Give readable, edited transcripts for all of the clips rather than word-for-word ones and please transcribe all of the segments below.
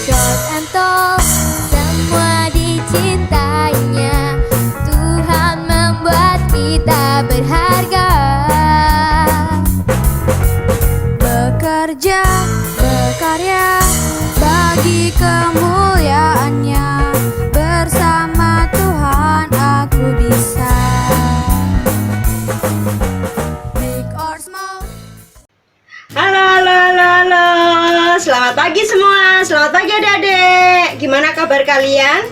short and tall, semua dicintainya. Tuhan membuat kita berharga. Bekerja, berkarya bagi kemuliaannya. Bersama Tuhan aku bisa. Big or small. Halo. Selamat pagi semua. Selamat pagi adik-adik. Gimana kabar kalian?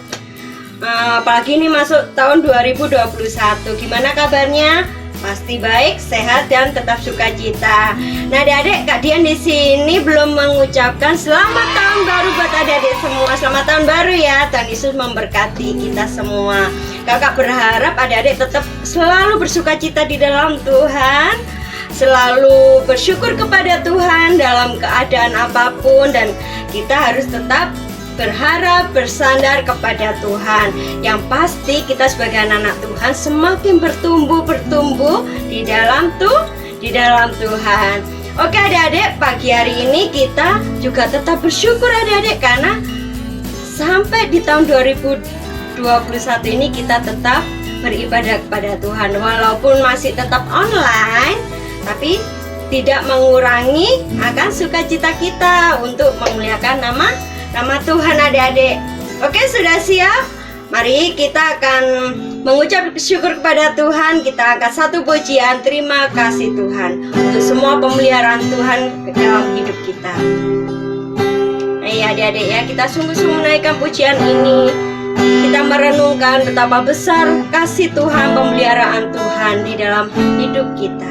Apalagi ini masuk tahun 2021. Gimana kabarnya? Pasti baik, sehat dan tetap sukacita. Nah, adik-adik, Kak Dian di sini belum mengucapkan selamat tahun baru buat adik-adik semua. Selamat tahun baru ya. Tuhan Yesus memberkati kita semua. Kakak berharap adik-adik tetap selalu bersukacita di dalam Tuhan, selalu bersyukur kepada Tuhan dalam keadaan apapun, dan kita harus tetap berharap, bersandar kepada Tuhan. Yang pasti kita sebagai anak-anak Tuhan semakin bertumbuh di dalam Tuhan. Oke adik-adik, pagi hari ini kita juga tetap bersyukur adik-adik, karena sampai di tahun 2021 ini kita tetap beribadah kepada Tuhan. Walaupun masih tetap online, tapi tidak mengurangi akan sukacita kita untuk memuliakan nama Tuhan adik-adik. Oke, sudah siap? Mari kita akan mengucap syukur kepada Tuhan. Kita angkat satu pujian, terima kasih Tuhan untuk semua pemeliharaan Tuhan dalam hidup kita. Adik-adik ya, kita sungguh-sungguh menaikkan pujian ini. Kita merenungkan betapa besar kasih Tuhan, pemeliharaan Tuhan di dalam hidup kita.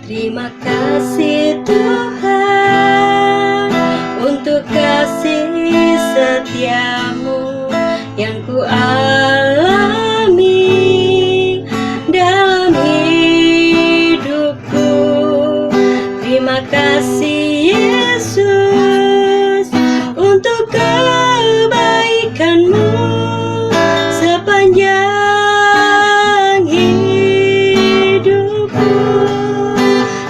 Terima kasih Tuhan untuk kasih setiamu yang ku alami dalam hidupku. Terima kasih Yesus untuk kebaikanmu sepanjang hidupku.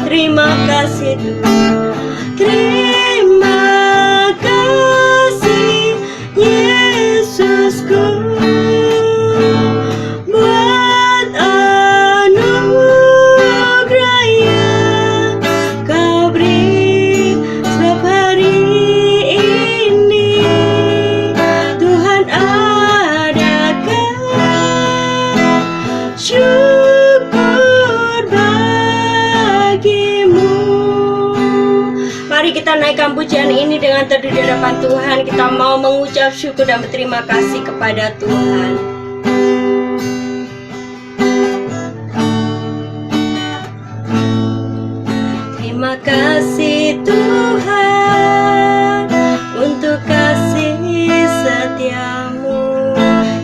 Terima kasih Tuhan. Terima kasih Yesusku buat anugerah yang kau beri setiap hari ini. Tuhan adakan syukur bagimu. Mari kita naikkan pujian ini dengan teduh di hadapan Tuhan. Kita mau mengucap syukur dan berterima kasih kepada Tuhan. Terima kasih Tuhan untuk kasih setiamu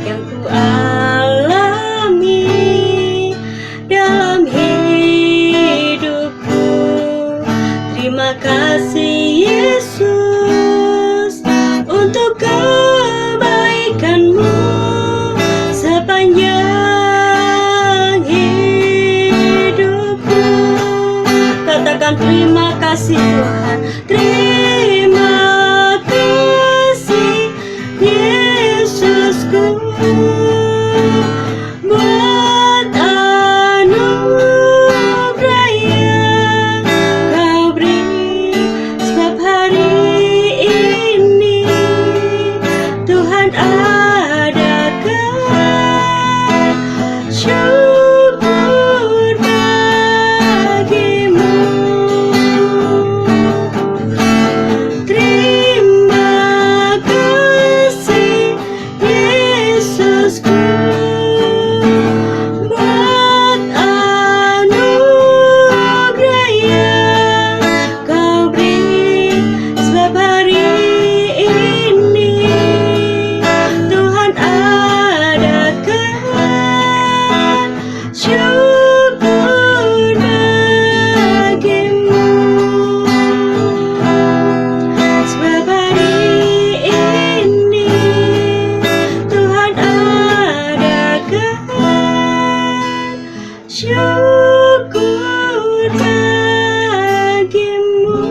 yang ku alami dalam hidupku. Terima kasih Yesus untuk kebaikanmu sepanjang hidupku. Katakan terima kasih Tuhan. Terima kasih Yesusku buat anugerah yang kau beri setiap hari ini. Tuhan adakan syukur bagimu. syukur bagimu.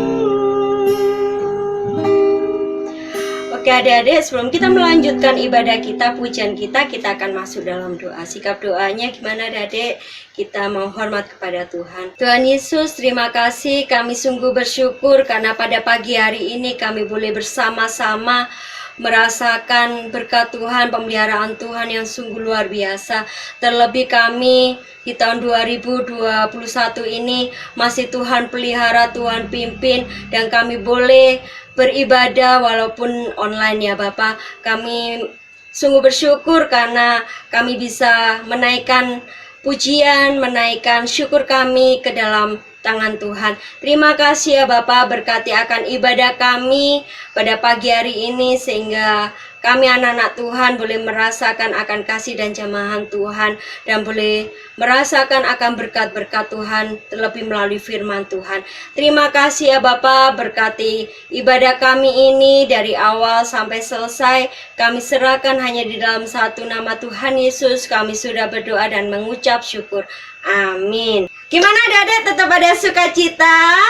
Oke adik-adik, sebelum kita melanjutkan ibadah kita, pujian kita akan masuk dalam doa. Sikap doanya gimana adik-adik? Kita mau hormat kepada Tuhan. Tuhan Yesus, terima kasih, kami sungguh bersyukur karena pada pagi hari ini kami boleh bersama-sama merasakan berkat Tuhan, pemeliharaan Tuhan yang sungguh luar biasa. Terlebih kami di tahun 2021 ini masih Tuhan pelihara, Tuhan pimpin, dan kami boleh beribadah walaupun online ya Bapak. Kami sungguh bersyukur karena kami bisa menaikkan pujian, menaikkan syukur kami ke dalam tangan Tuhan. Terima kasih ya Bapak, berkati akan ibadah kami pada pagi hari ini sehingga kami anak-anak Tuhan boleh merasakan akan kasih dan jamahan Tuhan dan boleh merasakan akan berkat-berkat Tuhan terlebih melalui firman Tuhan. Terima kasih ya Bapak, berkati ibadah kami ini dari awal sampai selesai. Kami serahkan hanya di dalam satu nama Tuhan Yesus. Kami sudah berdoa dan mengucap syukur. Amin. Gimana adik-adik, tetap ada sukacita?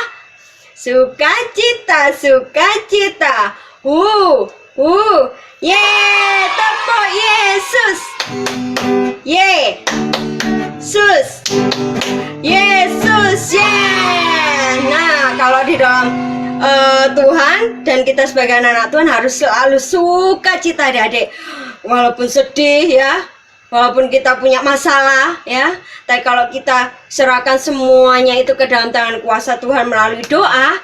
Sukacita, sukacita. Yeay, tepuk Yesus. Yesus. Yesus, yeay. Nah, kalau di dalam Tuhan dan kita sebagai anak-anak Tuhan harus selalu sukacita adik-adik. Walaupun sedih ya, walaupun kita punya masalah ya, tapi kalau kita serahkan semuanya itu ke dalam tangan kuasa Tuhan melalui doa,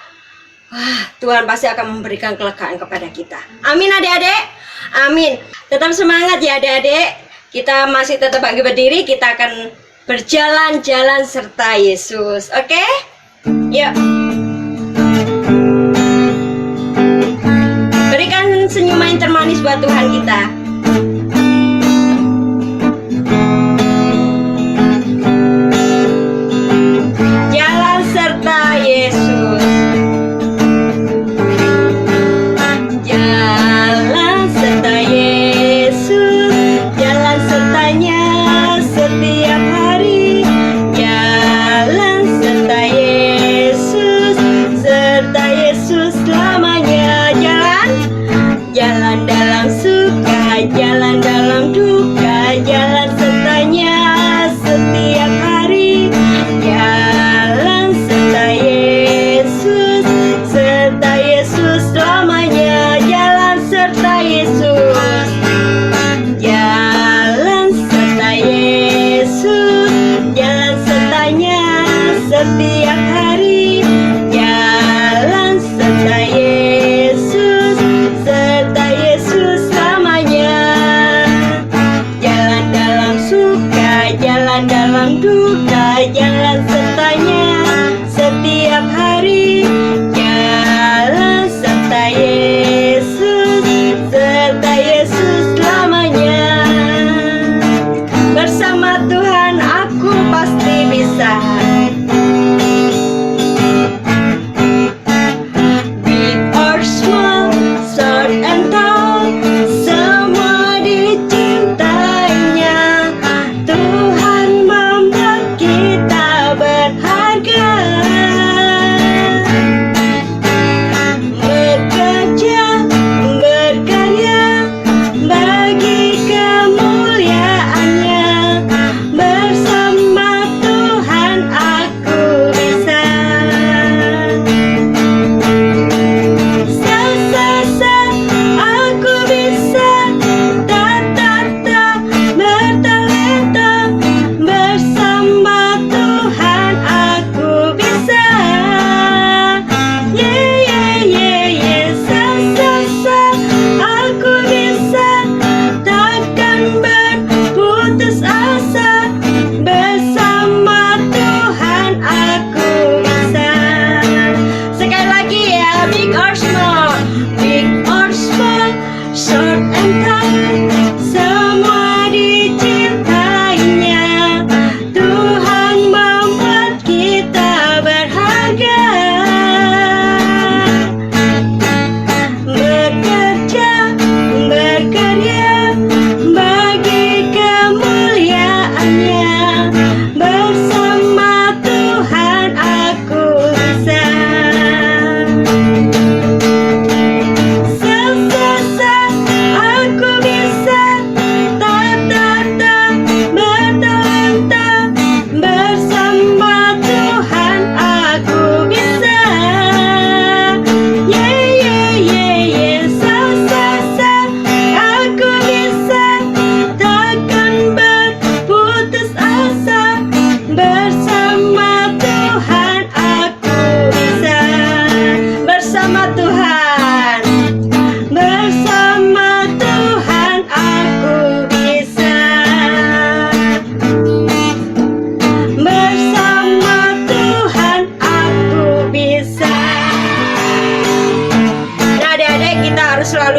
Tuhan pasti akan memberikan kelegaan kepada kita. Amin adik-adik. Amin. Tetap semangat ya adik-adik. Kita masih tetap bangkit berdiri. Kita akan berjalan-jalan serta Yesus. Oke? Yuk. Berikan senyuman yang termanis buat Tuhan kita. Jalan serta Yesus. Jalan serta Yesus. Jalan sertanya setiap hari. Jalan serta Yesus. Serta Yesus selamanya. Jalan dalam suka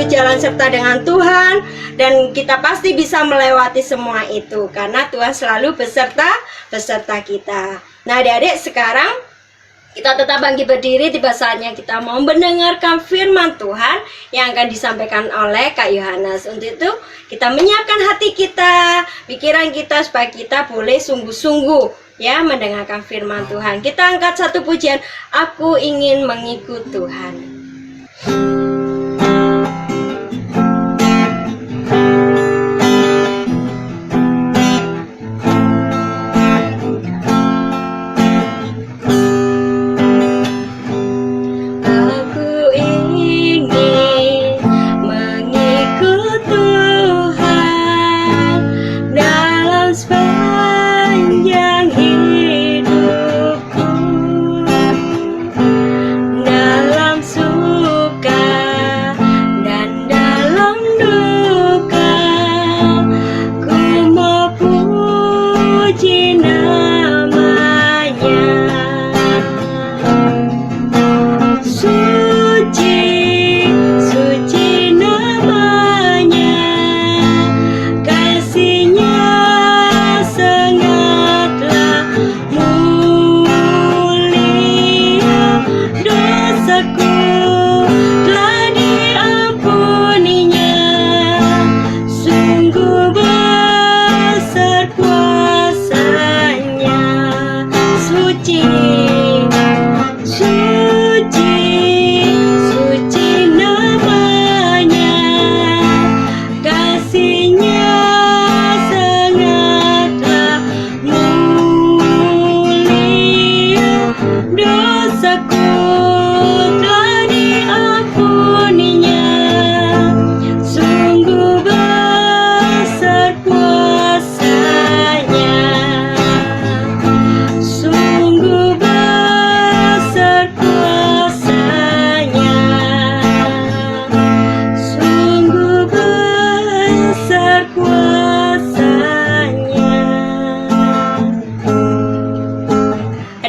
selalu jalan serta dengan Tuhan, dan kita pasti bisa melewati semua itu karena Tuhan selalu beserta kita. Nah adik-adik, sekarang kita tetap bangkit berdiri. Tiba saatnya kita mau mendengarkan firman Tuhan yang akan disampaikan oleh Kak Yohanes. Untuk itu kita menyiapkan hati kita, pikiran kita, supaya kita boleh sungguh-sungguh ya mendengarkan firman Tuhan. Kita angkat satu pujian, aku ingin mengikut Tuhan.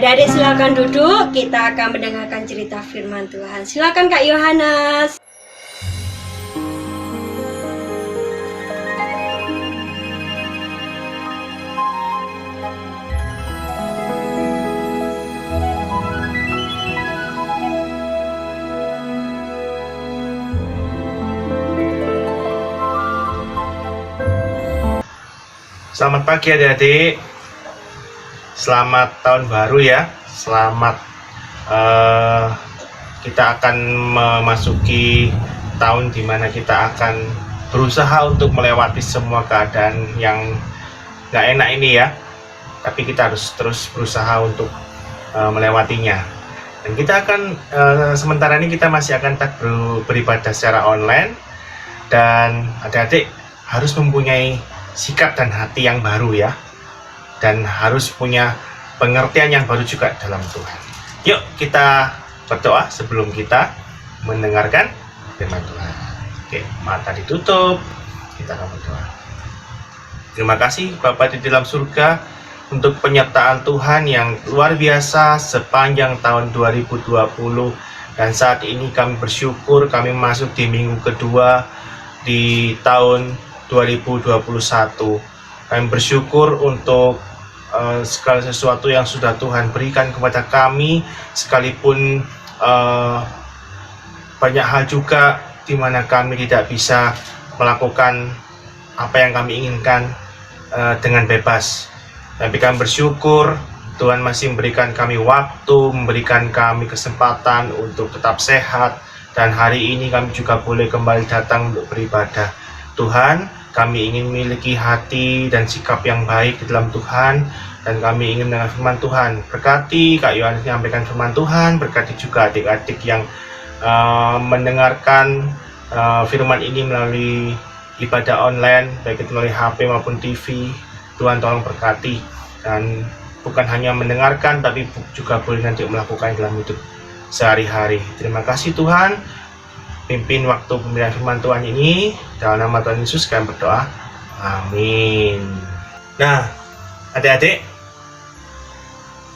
Adik-adik silakan duduk, kita akan mendengarkan cerita firman Tuhan. Silakan Kak Yohanes. Selamat pagi adik-adik, selamat tahun baru ya. Selamat kita akan memasuki tahun dimana kita akan berusaha untuk melewati semua keadaan yang gak enak ini ya. Tapi kita harus terus berusaha untuk melewatinya. Dan kita akan sementara ini kita masih akan beribadah secara online. Dan adik-adik harus mempunyai sikap dan hati yang baru ya, dan harus punya pengertian yang baru juga dalam Tuhan. Yuk kita berdoa sebelum kita mendengarkan firman Tuhan. Oke, mata ditutup, kita akan berdoa. Terima kasih Bapa di dalam surga untuk penyertaan Tuhan yang luar biasa sepanjang tahun 2020, dan saat ini kami bersyukur kami masuk di minggu kedua di tahun 2021. Kami bersyukur untuk segala sesuatu yang sudah Tuhan berikan kepada kami, sekalipun banyak hal juga di mana kami tidak bisa melakukan apa yang kami inginkan dengan bebas. Tapi kami bersyukur Tuhan masih memberikan kami waktu, memberikan kami kesempatan untuk tetap sehat, dan hari ini kami juga boleh kembali datang untuk beribadah. Tuhan, kami ingin memiliki hati dan sikap yang baik di dalam Tuhan, dan kami ingin mendengar firman Tuhan. Berkati Kak Yohanes menyampaikan firman Tuhan, berkati juga adik-adik yang mendengarkan firman ini melalui ibadah online, baik itu melalui HP maupun TV. Tuhan tolong berkati, dan bukan hanya mendengarkan, tapi juga boleh nanti melakukan dalam hidup sehari-hari. Terima kasih Tuhan. Pimpin waktu pemberian firman Tuhan ini, dalam nama Tuhan Yesus kami berdoa, amin. Nah adik-adik,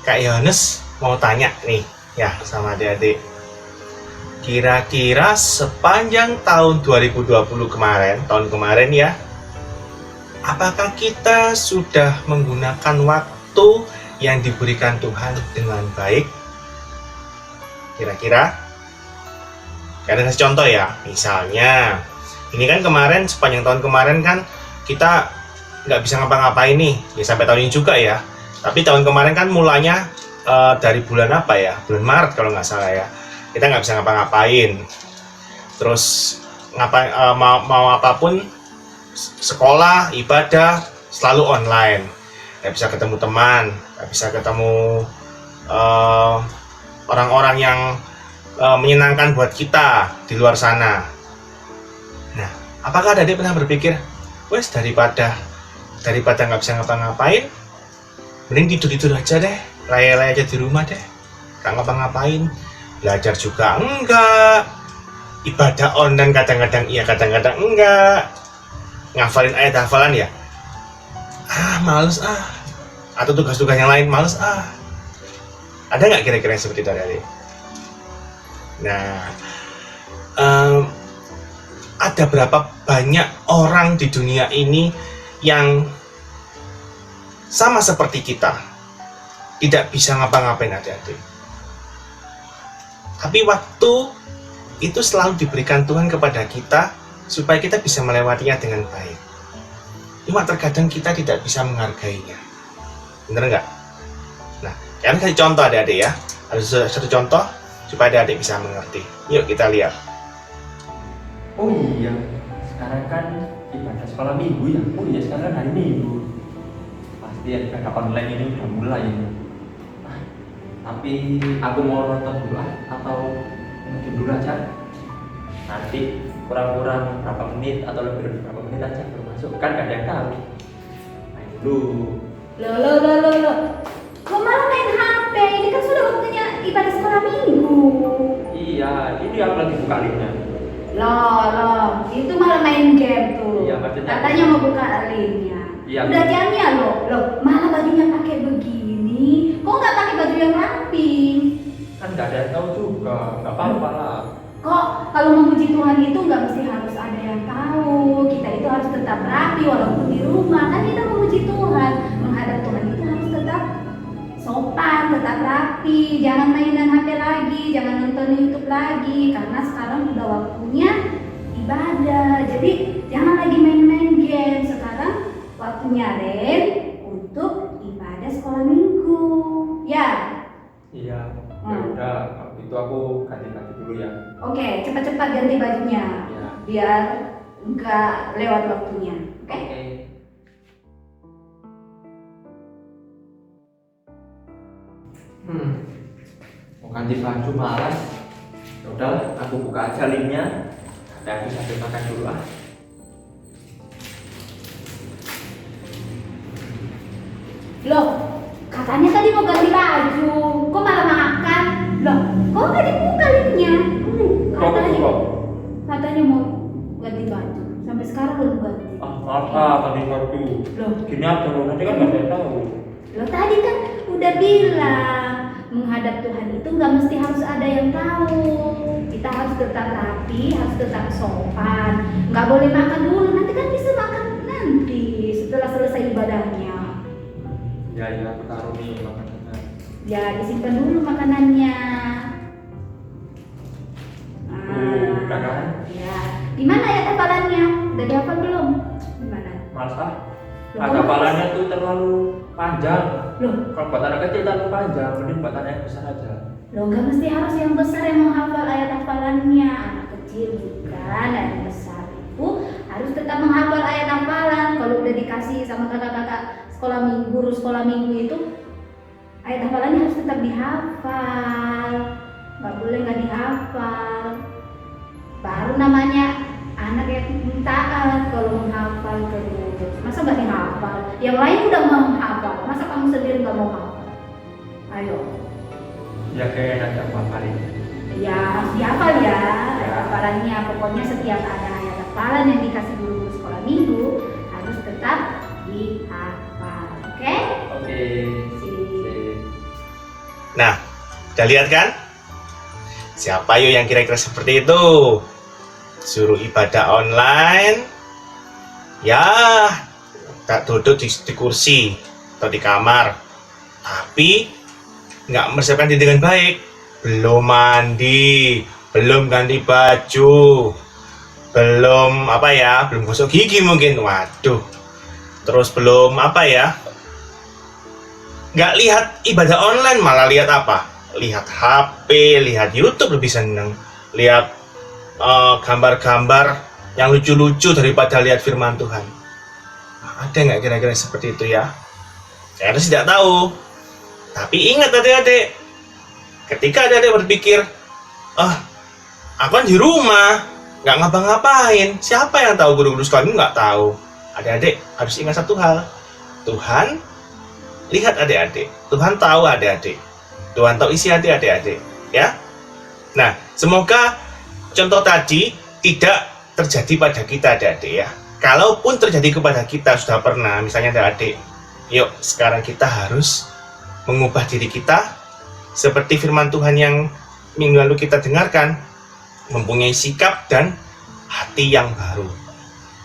Kak Yohanes mau tanya nih ya sama adik-adik, kira-kira sepanjang tahun 2020 kemarin, tahun kemarin ya, apakah kita sudah menggunakan waktu yang diberikan Tuhan dengan baik? Kira-kira? Karena kasih contoh ya, misalnya ini kan kemarin, sepanjang tahun kemarin kan kita nggak bisa ngapa-ngapain nih, ya sampai tahun ini juga ya. Tapi tahun kemarin kan mulanya dari bulan apa ya, bulan Maret kalau nggak salah ya, kita nggak bisa ngapa-ngapain. Terus mau apapun, sekolah, ibadah selalu online, nggak bisa ketemu teman, nggak bisa ketemu orang-orang yang menyenangkan buat kita di luar sana. Nah, apakah adik pernah berpikir, wes daripada nggak bisa ngapa-ngapain, mending tidur aja deh, laya-laya aja di rumah deh, nggak ngapa-ngapain, belajar juga enggak, ibadah online kadang-kadang iya, kadang-kadang enggak, ngafalin ayat hafalan ya, males atau tugas-tugas yang lain males Ada nggak kira-kira seperti itu adik? Nah, ada berapa banyak orang di dunia ini yang sama seperti kita, tidak bisa ngapa-ngapain adik-adik. Tapi waktu itu selalu diberikan Tuhan kepada kita supaya kita bisa melewatinya dengan baik. Cuma terkadang kita tidak bisa menghargainya. Bener nggak? Nah, kalian kasih contoh adik-adik ya. Ada satu contoh supaya adik-adik bisa mengerti. Yuk kita lihat. Oh iya, sekarang kan ibadah sekolah minggu ya. Oh iya, sekarang hari Minggu. Pasti ibadah online ini udah mulai. Tapi aku mau nonton dulu atau mungkin dulu aja. Nanti kurang-kurang berapa menit atau lebih dari berapa menit aja baru masuk. Kan gak ada yang tahu. Main dulu. Loh. Kok malah main HP? Ini kan sudah waktunya ibadah sekolah minggu. Iya, ini aku lagi buka linknya. Loh, itu malah main game tuh. Iya, maksudnya. Katanya mau buka linknya. Iya. Udah jamnya loh, malah bajunya pakai begini. Kok nggak pakai baju yang rapi? Kan gak ada yang tahu juga, gak apa-apa lah. Kok kalau memuji Tuhan itu nggak mesti harus ada yang tahu. Kita itu harus tetap rapi walaupun di rumah. Kan kita memuji Tuhan, menghadap Tuhan itu harus tetap sopan, tetap rapi. Jangan mainan HP lagi, jangan nonton YouTube lagi. Karena sekarang udah waktunya ibadah. Jadi jangan lagi main-main game. Sekarang waktunya Ren untuk ibadah sekolah minggu. Ya. Iya, ya udah, kalau itu aku ganti-ganti dulu ya. Oke, cepat-cepat ganti bajunya. Iya. Biar nggak lewat waktunya. Oke? Mau ganti baju malas. Ya udahlah, aku buka aja linknya. Nanti aku sambil makan dulu ah. Loh, katanya tadi mau ganti baju. Kok malah makan? Loh, kok nggak dibuka linknya? Katanya mau ganti baju. Sampai sekarang belum ganti. Ganti baju. Loh, Gini aja loh, nanti kan nggak ada yang tahu. Loh tadi kan udah bilang menghadap Tuhan itu nggak mesti harus ada yang tahu. Kita harus tetap rapi, harus tetap sopan. Nggak boleh makan dulu, nanti kan bisa makan nanti setelah selesai ibadahnya. Ya, aku taruh nih makanannya. Ya disimpan dulu makanannya. Udah kan? Ya. Di mana ya hafalannya? Udah dihafal belum? Di mana? Males ah. Hafalannya tuh terlalu panjang. Loh, Kalau buat anak kecil terlalu panjang, mending buat anak yang besar aja. Loh, nggak mesti harus yang besar yang menghafal ayat hafalannya. Anak kecil juga dan yang besar itu harus tetap menghafal ayat hafalan. Kalau udah dikasih sama kakak-kakak sekolah minggu, guru sekolah minggu itu ayat hafalannya harus tetap dihafal. Nggak boleh nggak dihafal. Baru namanya anak yang taat kalau menghafal terus. Masa nggak dihafal? Yang lain udah menghafal. Masa kamu sendiri nggak mau hafal? Ayo. Ya kayak nanti aku hafalin. Ya harus dihafal ya ayat hafalannya. Pokoknya setiap ada ayat hafalan yang dikasih guru sekolah minggu harus tetap dihafal. Oke? Oke. Sip. Nah, udah lihat kan? Siapa yuk yang kira-kira seperti itu? Suruh ibadah online, ya tak duduk di kursi atau di kamar, tapi nggak mempersiapkan diri dengan baik. Belum mandi, belum ganti baju, belum belum gosok gigi mungkin. Waduh, terus belum nggak lihat ibadah online, malah lihat apa? Lihat HP, lihat YouTube, lebih seneng lihat gambar-gambar yang lucu-lucu daripada lihat firman Tuhan. Ada nggak kira-kira seperti itu ya? Saya tidak tahu. Tapi ingat adik-adik, ketika adik-adik berpikir, aku kan di rumah, nggak ngapa-ngapain, siapa yang tahu? Guru-guru sekolah ini nggak tahu. Adik-adik harus ingat satu hal, Tuhan lihat adik-adik, Tuhan tahu adik-adik, Tuhan tahu isi hati adik-adik, ya. Nah, semoga contoh tadi tidak terjadi pada kita adik-adik ya. Kalaupun terjadi kepada kita, sudah pernah, misalnya adik-adik, yuk sekarang kita harus mengubah diri kita seperti firman Tuhan yang minggu lalu kita dengarkan, mempunyai sikap dan hati yang baru.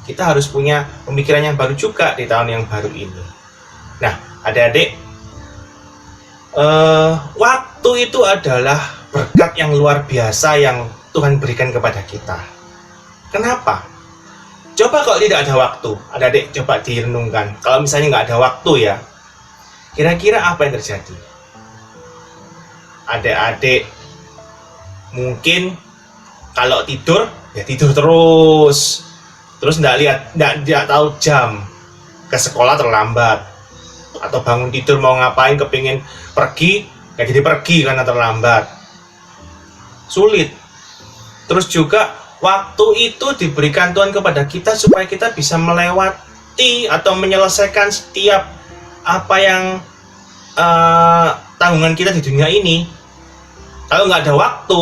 Kita harus punya pemikiran yang baru juga di tahun yang baru ini. Nah, adik-adik, waktu itu adalah berkat yang luar biasa yang Tuhan berikan kepada kita. Kenapa? Coba kalau tidak ada waktu, adik-adik coba direnungkan. Kalau misalnya nggak ada waktu ya, kira-kira apa yang terjadi? Adik-adik mungkin kalau tidur, ya tidur terus nggak tahu jam, ke sekolah terlambat, atau bangun tidur mau ngapain, kepingin pergi, nggak jadi pergi karena terlambat, sulit. Terus juga waktu itu diberikan Tuhan kepada kita supaya kita bisa melewati atau menyelesaikan setiap apa yang tanggungan kita di dunia ini. Kalau nggak ada waktu,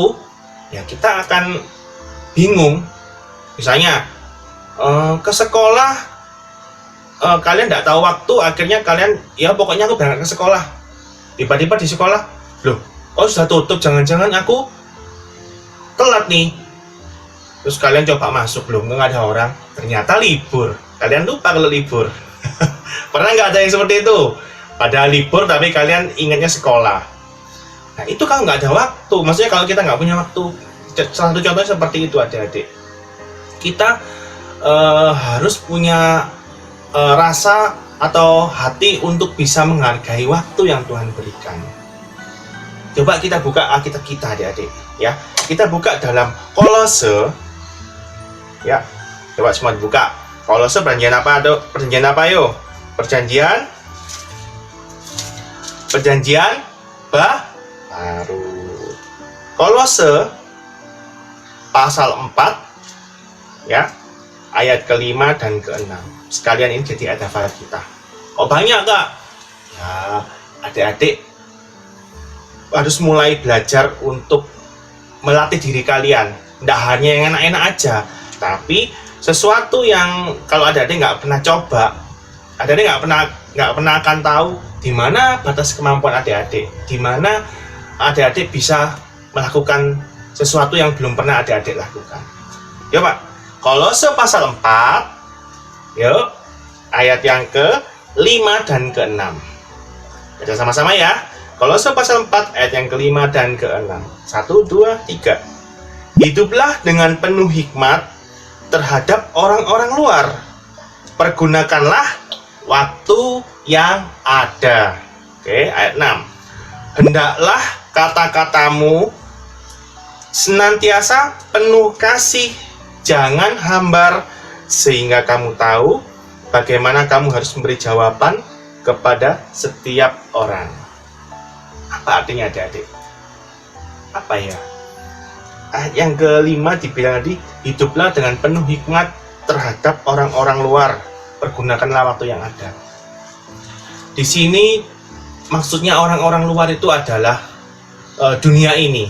ya kita akan bingung. Misalnya ke sekolah, kalian nggak tahu waktu, akhirnya kalian ya pokoknya aku berangkat ke sekolah. Tiba-tiba di sekolah, sudah tutup, jangan-jangan aku telat nih. Terus kalian coba masuk, nggak ada orang, ternyata libur. Kalian lupa kalau libur. Pernah nggak ada yang seperti itu? Padahal libur tapi kalian ingatnya sekolah. Nah itu kalau nggak ada waktu, maksudnya kalau kita nggak punya waktu. Salah satu contohnya seperti itu adik-adik. Kita harus punya rasa atau hati untuk bisa menghargai waktu yang Tuhan berikan. Coba kita buka Alkitab kita adik-adik ya. Kita buka dalam Kolose ya. Coba semua dibuka. Kolose perjanjian apa yuk? Perjanjian baru. Kolose pasal 4 ya, ayat ke-5 dan ke-6. Sekalian ini jadi ayat hafalan kita. Banyak Kak? Ya, adik-adik harus mulai belajar untuk melatih diri kalian. Tidak hanya yang enak-enak aja, tapi sesuatu yang kalau adik-adik nggak pernah coba, adik-adik nggak pernah akan tahu di mana batas kemampuan adik-adik, di mana adik-adik bisa melakukan sesuatu yang belum pernah adik-adik lakukan. Yuk Pak, Kolose pasal 4, yuk, ayat yang ke-5 dan ke-6. Baca sama-sama ya. Kolose pasal 4 ayat yang ke-5 dan ke-6. 1, 2, 3. Hiduplah dengan penuh hikmat terhadap orang-orang luar. Pergunakanlah waktu yang ada. Oke, ayat 6. Hendaklah kata-katamu senantiasa penuh kasih, jangan hambar, sehingga kamu tahu bagaimana kamu harus memberi jawaban kepada setiap orang. Apa artinya adik-adik? Apa ya? Yang ke-5 dibilang tadi, hiduplah dengan penuh hikmat terhadap orang-orang luar. Pergunakanlah waktu yang ada. Di sini maksudnya orang-orang luar itu adalah dunia ini.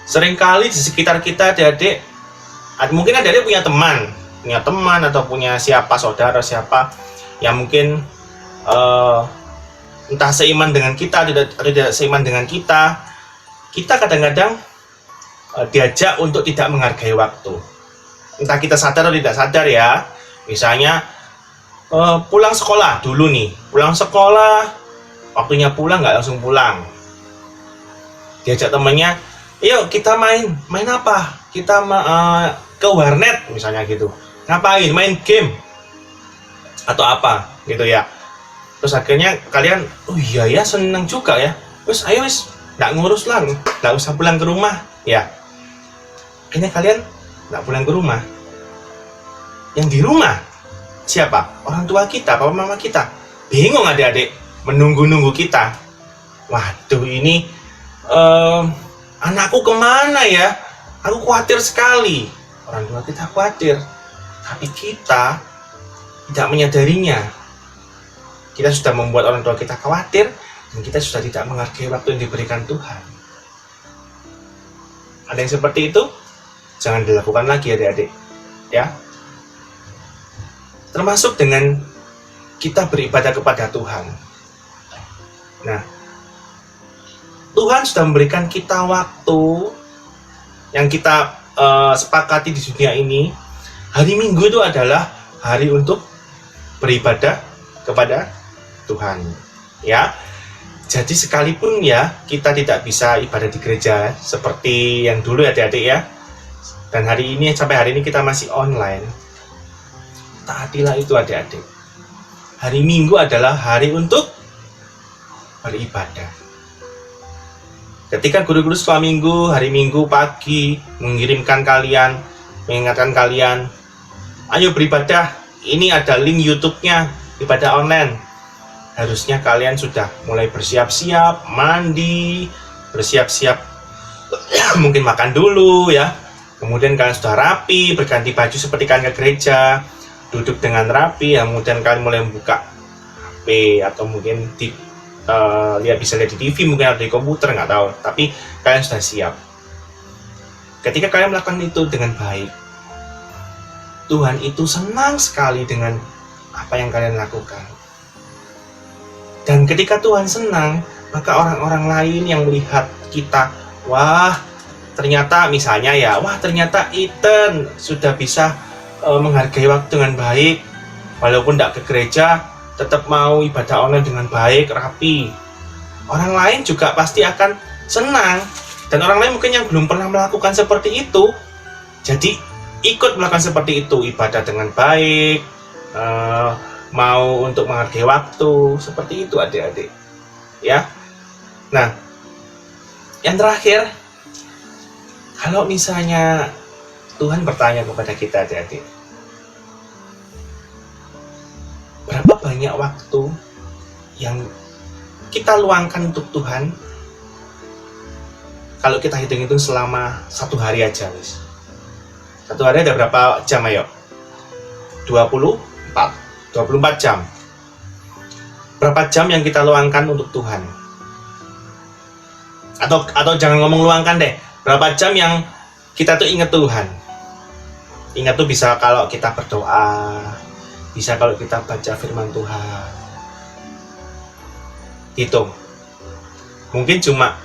Seringkali di sekitar kita adik-adik, mungkin adik-adik punya teman atau punya siapa, saudara siapa yang mungkin entah seiman dengan kita atau tidak seiman dengan kita. Kita kadang-kadang diajak untuk tidak menghargai waktu. Entah kita sadar atau tidak sadar ya. Misalnya pulang sekolah dulu nih, pulang sekolah, waktunya pulang nggak langsung pulang. Diajak temennya, yuk kita main apa? Kita ke warnet misalnya gitu. Ngapain? Main game atau apa gitu ya. Terus akhirnya kalian, oh iya ya seneng juga ya. Terus ayo wis, nggak ngurus lah, nggak usah pulang ke rumah ya. Akhirnya kalian nggak pulang ke rumah. Yang di rumah siapa? Orang tua kita, papa mama kita. Bingung adik-adik, menunggu-nunggu kita. Waduh ini anakku kemana ya? Aku khawatir sekali. Orang tua kita khawatir, tapi kita tidak menyadarinya. Kita sudah membuat orang tua kita khawatir, dan kita sudah tidak menghargai waktu yang diberikan Tuhan. Ada yang seperti itu? Jangan dilakukan lagi adik-adik, ya. Termasuk dengan kita beribadah kepada Tuhan. Nah, Tuhan sudah memberikan kita waktu yang kita sepakati di dunia ini. Hari Minggu itu adalah hari untuk beribadah kepada Tuhan, ya. Jadi sekalipun ya kita tidak bisa ibadah di gereja seperti yang dulu ya adik-adik ya, dan hari ini sampai hari ini kita masih online, taatilah itu adik-adik. Hari Minggu adalah hari untuk beribadah. Ketika guru-guru sekolah minggu, hari Minggu pagi mengirimkan kalian, mengingatkan kalian, ayo beribadah, ini ada link YouTube-nya, ibadah online. Harusnya kalian sudah mulai bersiap-siap, mandi, bersiap-siap, mungkin makan dulu ya. Kemudian kalian sudah rapi, berganti baju seperti kalian ke gereja, duduk dengan rapi, ya, kemudian kalian mulai membuka HP atau mungkin bisa lihat di TV, mungkin ada di komputer, nggak tahu. Tapi kalian sudah siap. Ketika kalian melakukan itu dengan baik, Tuhan itu senang sekali dengan apa yang kalian lakukan. Dan ketika Tuhan senang, maka orang-orang lain yang melihat kita, wah ternyata misalnya ya, wah ternyata Ethan sudah bisa menghargai waktu dengan baik, walaupun tidak ke gereja, tetap mau ibadah online dengan baik, rapi. Orang lain juga pasti akan senang. Dan orang lain mungkin yang belum pernah melakukan seperti itu, jadi ikut melakukan seperti itu, ibadah dengan baik, mau untuk menghargai waktu, seperti itu adik-adik, ya. Nah, yang terakhir, kalau misalnya Tuhan bertanya kepada kita adik-adik, berapa banyak waktu yang kita luangkan untuk Tuhan? Kalau kita hitung-hitung selama satu hari aja, wis. Satu hari ada berapa jam ayo? 24 jam. Berapa jam yang kita luangkan untuk Tuhan? Atau jangan ngomong luangkan deh. Berapa jam yang kita tuh ingat Tuhan? Ingat tuh bisa kalau kita berdoa, bisa kalau kita baca firman Tuhan. Hitung. Mungkin cuma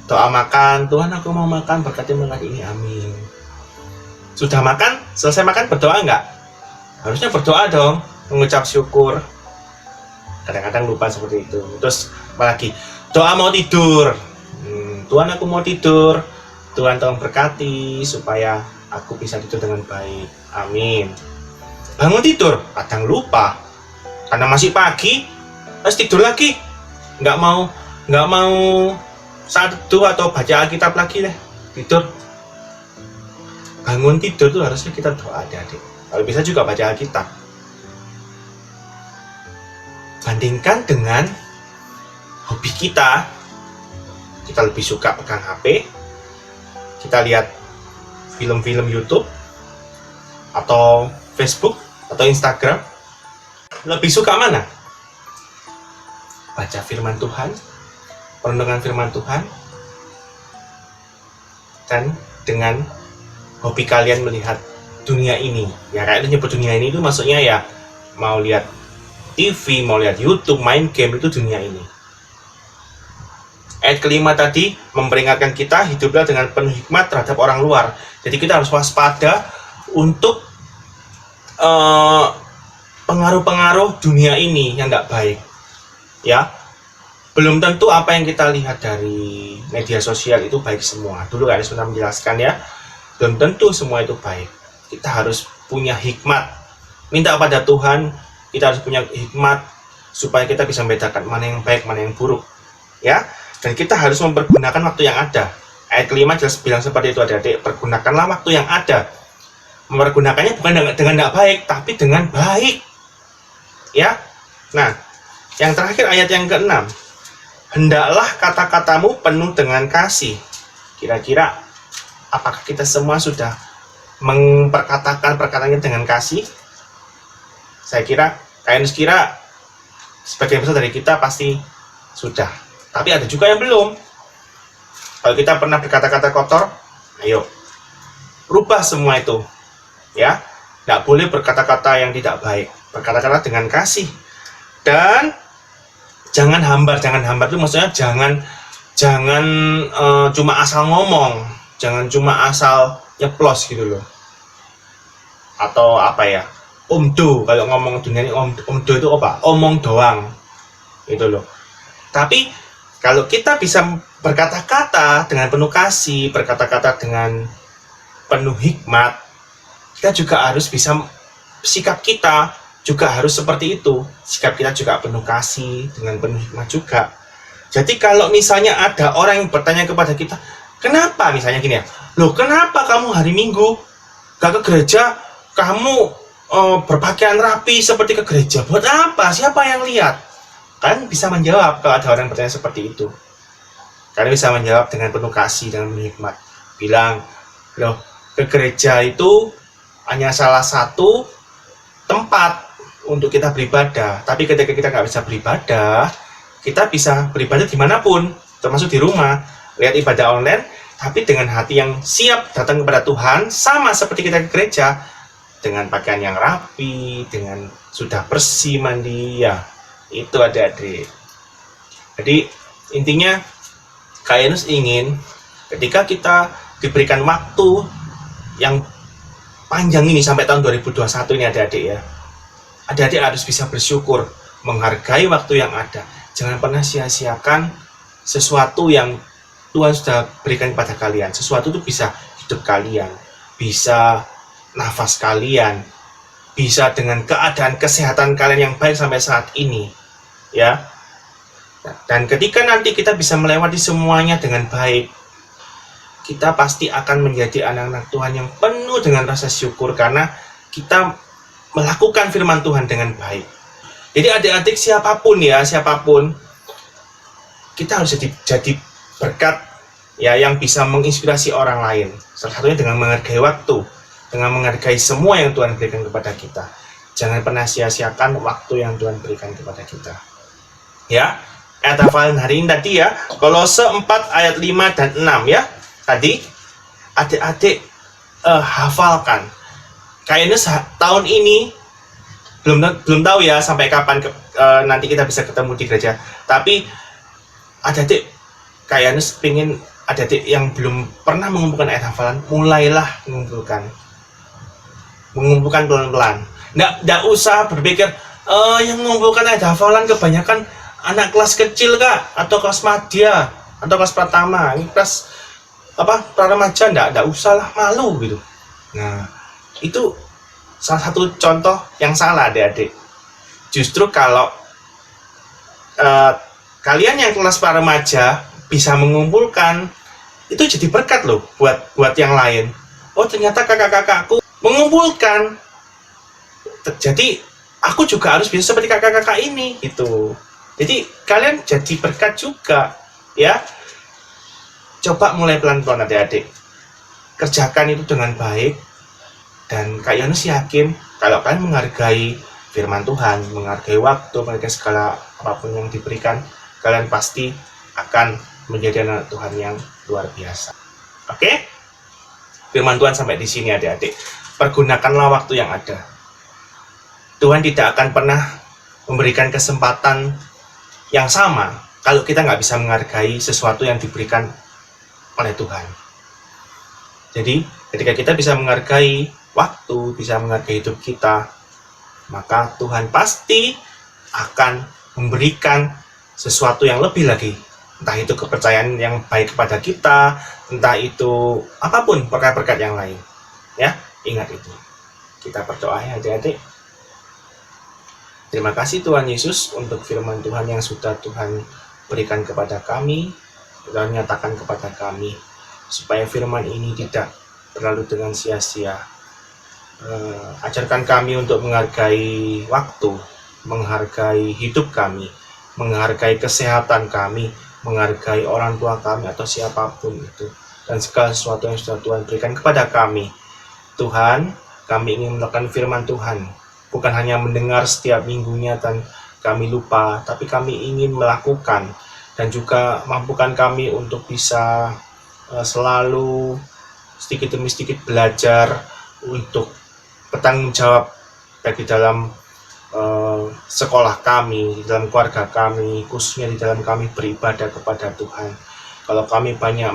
doa makan, Tuhan aku mau makan, berkati makan ini, amin. Sudah makan, selesai makan berdoa enggak? Harusnya berdoa dong, mengucap syukur. Kadang-kadang lupa seperti itu. Terus apalagi doa mau tidur. Tuhan aku mau tidur, Tuhan tolong berkati supaya aku bisa tidur dengan baik, amin. Bangun tidur, kadang lupa karena masih pagi, harus tidur lagi. Nggak mau saat teduh atau baca Alkitab lagi deh, tidur. Bangun tidur tuh harusnya kita doa adik-adik. Kalau bisa juga baca Alkitab. Bandingkan dengan hobi kita lebih suka pegang HP, kita lihat film-film YouTube atau Facebook atau Instagram. Lebih suka mana? Baca firman Tuhan, perenungan firman Tuhan, dan dengan hobi kalian melihat dunia ini. Ya kayak itu nyebut dunia ini itu maksudnya ya mau lihat TV, mau lihat YouTube, main game, itu dunia ini. Ayat kelima tadi memperingatkan kita hiduplah dengan penuh hikmat terhadap orang luar. Jadi kita harus waspada untuk pengaruh-pengaruh dunia ini yang nggak baik. Ya, belum tentu apa yang kita lihat dari media sosial itu baik semua. Dulu kalian sudah menjelaskan ya, belum tentu semua itu baik. Kita harus punya hikmat. Minta pada Tuhan, kita harus punya hikmat supaya kita bisa membedakan mana yang baik, mana yang buruk. Ya, dan kita harus mempergunakan waktu yang ada. Ayat kelima jelas bilang seperti itu adik-adik, pergunakanlah waktu yang ada. Mempergunakannya bukan dengan tidak baik, tapi dengan baik. Ya, nah, yang terakhir ayat yang ke-6. Hendaklah kata-katamu penuh dengan kasih. Kira-kira apakah kita semua sudah memperkatakan perkataannya dengan kasih? Saya kira, sebagian besar dari kita pasti sudah. Tapi ada juga yang belum. Kalau kita pernah berkata-kata kotor, ayo rubah semua itu. Ya, nggak boleh berkata-kata yang tidak baik. Berkata-kata dengan kasih. Dan jangan hambar itu maksudnya jangan cuma asal ngomong, jangan cuma asal nyeplos gitu loh. Atau apa ya? Omdo, kalau ngomong dunia ini omdo itu apa? Omong doang. Gitu loh. Tapi kalau kita bisa berkata-kata dengan penuh kasih, berkata-kata dengan penuh hikmat, kita juga harus bisa, sikap kita juga harus seperti itu. Sikap kita juga penuh kasih, dengan penuh hikmat juga. Jadi kalau misalnya ada orang yang bertanya kepada kita, kenapa misalnya gini ya, loh kenapa kamu hari Minggu gak ke gereja, kamu berpakaian rapi seperti ke gereja, buat apa? Siapa yang lihat? Kalian bisa menjawab kalau ada orang yang bertanya seperti itu. Kalian bisa menjawab dengan penuh kasih, dengan penuh hikmat. Bilang, loh, ke gereja itu hanya salah satu tempat untuk kita beribadah. Tapi ketika kita nggak bisa beribadah, kita bisa beribadah dimanapun, termasuk di rumah. Lihat ibadah online, tapi dengan hati yang siap datang kepada Tuhan, sama seperti kita ke gereja, dengan pakaian yang rapi, dengan sudah bersih, mandi, ya. Itu adik-adik. Jadi intinya Kak Yanus ingin ketika kita diberikan waktu yang panjang ini sampai tahun 2021 ini adik-adik ya, adik-adik harus bisa bersyukur, menghargai waktu yang ada. Jangan pernah sia-siakan sesuatu yang Tuhan sudah berikan kepada kalian. Sesuatu itu bisa hidup kalian, bisa nafas kalian, bisa dengan keadaan kesehatan kalian yang baik sampai saat ini. Ya, dan ketika nanti kita bisa melewati semuanya dengan baik, kita pasti akan menjadi anak-anak Tuhan yang penuh dengan rasa syukur karena kita melakukan firman Tuhan dengan baik. Jadi adik-adik siapapun, kita harus jadi berkat ya yang bisa menginspirasi orang lain. Salah satunya dengan menghargai waktu, dengan menghargai semua yang Tuhan berikan kepada kita. Jangan pernah sia-siakan waktu yang Tuhan berikan kepada kita. Ya, ayat hafalan hari ini tadi ya, Kolose 4 ayat 5 dan 6 ya. Tadi adik-adik hafalkan. Kayaknya tahun ini belum tahu ya sampai kapan nanti kita bisa ketemu di gereja. Tapi adik-adik kayaknya pengen adik-adik yang belum pernah mengumpulkan ayat hafalan, mulailah mengumpulkan pelan-pelan. Nggak usah berpikir yang mengumpulkan ayat hafalan kebanyakan anak kelas kecil kak, atau kelas madya, atau kelas pertama, ini kelas praremaja, enggak usah lah, malu gitu. Nah, itu salah satu contoh yang salah adik-adik. Justru kalau kalian yang kelas praremaja bisa mengumpulkan, itu jadi berkat loh buat yang lain. Oh ternyata kakak-kakakku mengumpulkan, jadi aku juga harus bisa seperti kakak-kakak ini gitu. Jadi kalian jadi berkat juga ya. Coba mulai pelan-pelan adik-adik, kerjakan itu dengan baik. Dan Kak Yanus yakin kalau kalian menghargai firman Tuhan, menghargai waktu, menghargai segala apapun yang diberikan, kalian pasti akan menjadi anak Tuhan yang luar biasa. Oke? Firman Tuhan sampai di sini adik-adik. Pergunakanlah waktu yang ada. Tuhan tidak akan pernah memberikan kesempatan yang sama kalau kita nggak bisa menghargai sesuatu yang diberikan oleh Tuhan. Jadi ketika kita bisa menghargai waktu, bisa menghargai hidup kita, maka Tuhan pasti akan memberikan sesuatu yang lebih lagi. Entah itu kepercayaan yang baik kepada kita, entah itu apapun berkat-berkat yang lain. Ya, ingat itu. Kita berdoa ya adik-adik. Terima kasih Tuhan Yesus untuk firman Tuhan yang sudah Tuhan berikan kepada kami dan nyatakan kepada kami, supaya firman ini tidak berlalu dengan sia-sia. Ajarkan kami untuk menghargai waktu, menghargai hidup kami, menghargai kesehatan kami, menghargai orang tua kami atau siapapun itu, dan segala sesuatu yang sudah Tuhan berikan kepada kami. Tuhan, kami ingin melakukan firman Tuhan, bukan hanya mendengar setiap minggunya dan kami lupa, tapi kami ingin melakukan, dan juga mampukan kami untuk bisa selalu sedikit demi sedikit belajar untuk bertanggung jawab baik di dalam sekolah kami, di dalam keluarga kami, khususnya di dalam kami beribadah kepada Tuhan. Kalau kami banyak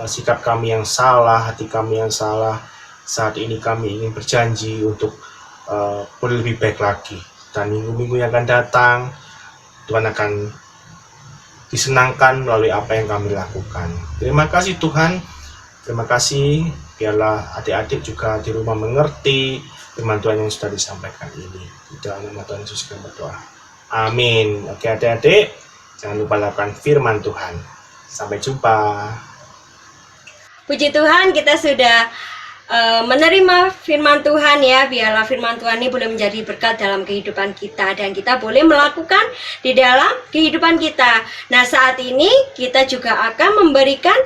sikap kami yang salah, hati kami yang salah, saat ini kami ingin berjanji untuk lebih baik lagi. Dan minggu-minggu yang akan datang, Tuhan akan disenangkan melalui apa yang kami lakukan. Terima kasih Tuhan, terima kasih. Biarlah adik-adik juga di rumah mengerti firman Tuhan yang sudah disampaikan ini. Di dalam nama Tuhan Yesus kami berdoa. Amin. Oke adik-adik, jangan lupa lakukan firman Tuhan. Sampai jumpa. Puji Tuhan, kita sudah menerima firman Tuhan ya. Biarlah firman Tuhan ini boleh menjadi berkat dalam kehidupan kita, dan kita boleh melakukan di dalam kehidupan kita. Nah, saat ini kita juga akan memberikan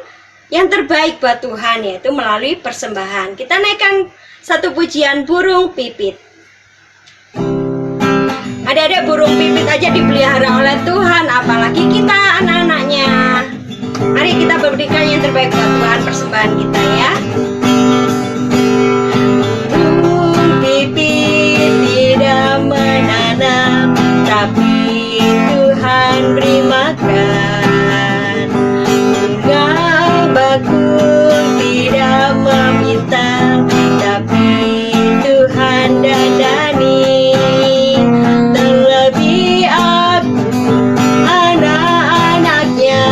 yang terbaik buat Tuhan, yaitu melalui persembahan. Kita naikkan satu pujian Burung Pipit. Adik-adik, burung pipit aja dipelihara oleh Tuhan, apalagi kita anak-anaknya. Mari kita berikan yang terbaik buat Tuhan, persembahan kita ya. Burung pipit tidak menanam, tapi Tuhan beri makan. Bunga bakul tidak meminta, tapi Tuhan dandani. Terlebih aku, anak-anaknya,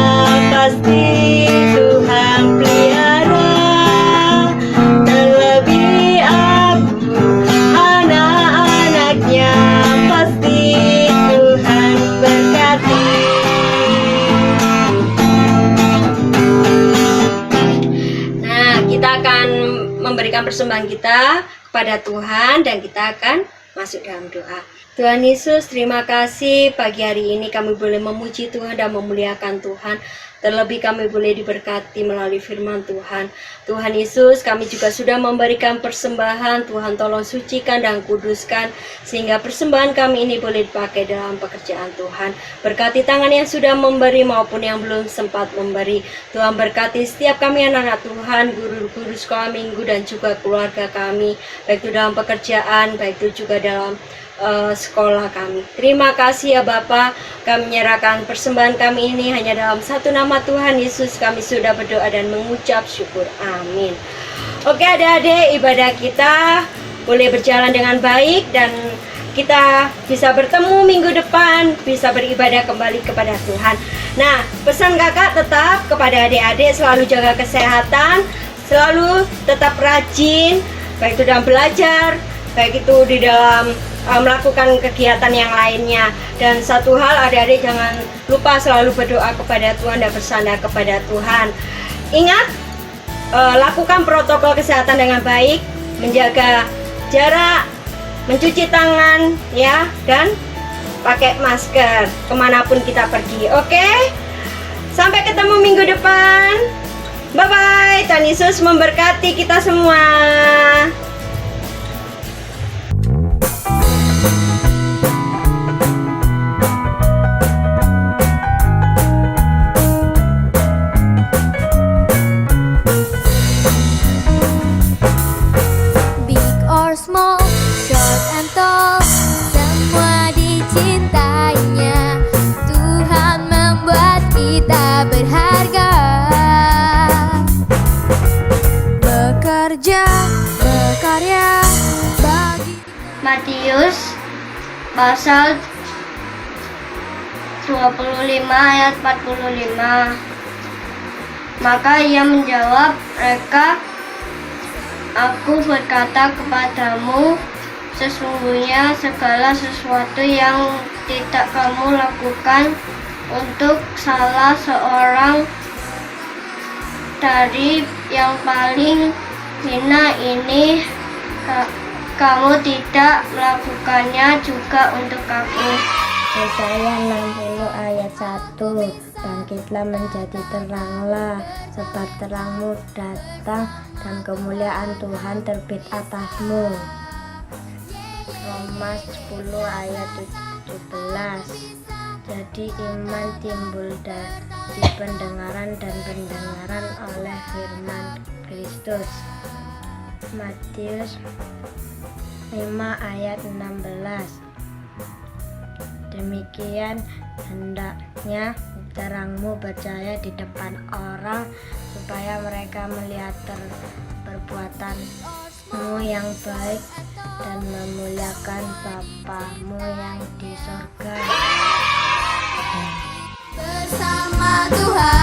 pasti Tuhan pelihara. Terlebih aku, anak-anaknya, pasti Tuhan berkati. Nah, kita akan memberikan persembahan kita kepada Tuhan, dan kita akan masuk dalam doa. Tuhan Yesus, terima kasih pagi hari ini kami boleh memuji Tuhan dan memuliakan Tuhan. Terlebih kami boleh diberkati melalui firman Tuhan. Tuhan Yesus, kami juga sudah memberikan persembahan. Tuhan tolong sucikan dan kuduskan, sehingga persembahan kami ini boleh dipakai dalam pekerjaan Tuhan. Berkati tangan yang sudah memberi maupun yang belum sempat memberi. Tuhan berkati setiap kami anak-anak Tuhan, guru-guru sekolah minggu dan juga keluarga kami, baik itu dalam pekerjaan, baik itu juga dalam sekolah kami. Terima kasih ya Bapa, kami menyerahkan persembahan kami ini hanya dalam satu nama Tuhan Yesus kami sudah berdoa dan mengucap syukur. Amin. Oke adik-adik, ibadah kita boleh berjalan dengan baik, dan kita bisa bertemu minggu depan, bisa beribadah kembali kepada Tuhan. Nah, pesan kakak tetap kepada adik-adik selalu jaga kesehatan, selalu tetap rajin, baik itu dalam belajar, baik itu di dalam melakukan kegiatan yang lainnya. Dan satu hal, adik-adik jangan lupa selalu berdoa kepada Tuhan dan bersandar kepada Tuhan. Ingat, lakukan protokol kesehatan dengan baik, menjaga jarak, mencuci tangan ya, dan pakai masker kemanapun kita pergi. Oke, sampai ketemu minggu depan. Bye bye. Tuhan Yesus memberkati kita semua. Small, short and tall, semua dicintainya. Tuhan membuat Matius pasal 25 ayat 45. Maka ia menjawab mereka, aku berkata kepadamu, sesungguhnya segala sesuatu yang tidak kamu lakukan untuk salah seorang dari yang paling hina ini, kamu tidak melakukannya juga untuk aku. Yesaya 60 ayat 1. Bangkitlah menjadi teranglah, sebab terangmu datang dan kemuliaan Tuhan terbit atasmu. Roma 10 ayat 17. Jadi iman timbul dari pendengaran dan pendengaran oleh firman Kristus. Matius 5 ayat 16. Demikian hendaknya terangmu bercahaya di depan orang, supaya mereka melihat perbuatanmu yang baik dan memuliakan Bapamu yang di sorga. Bersama Tuhan.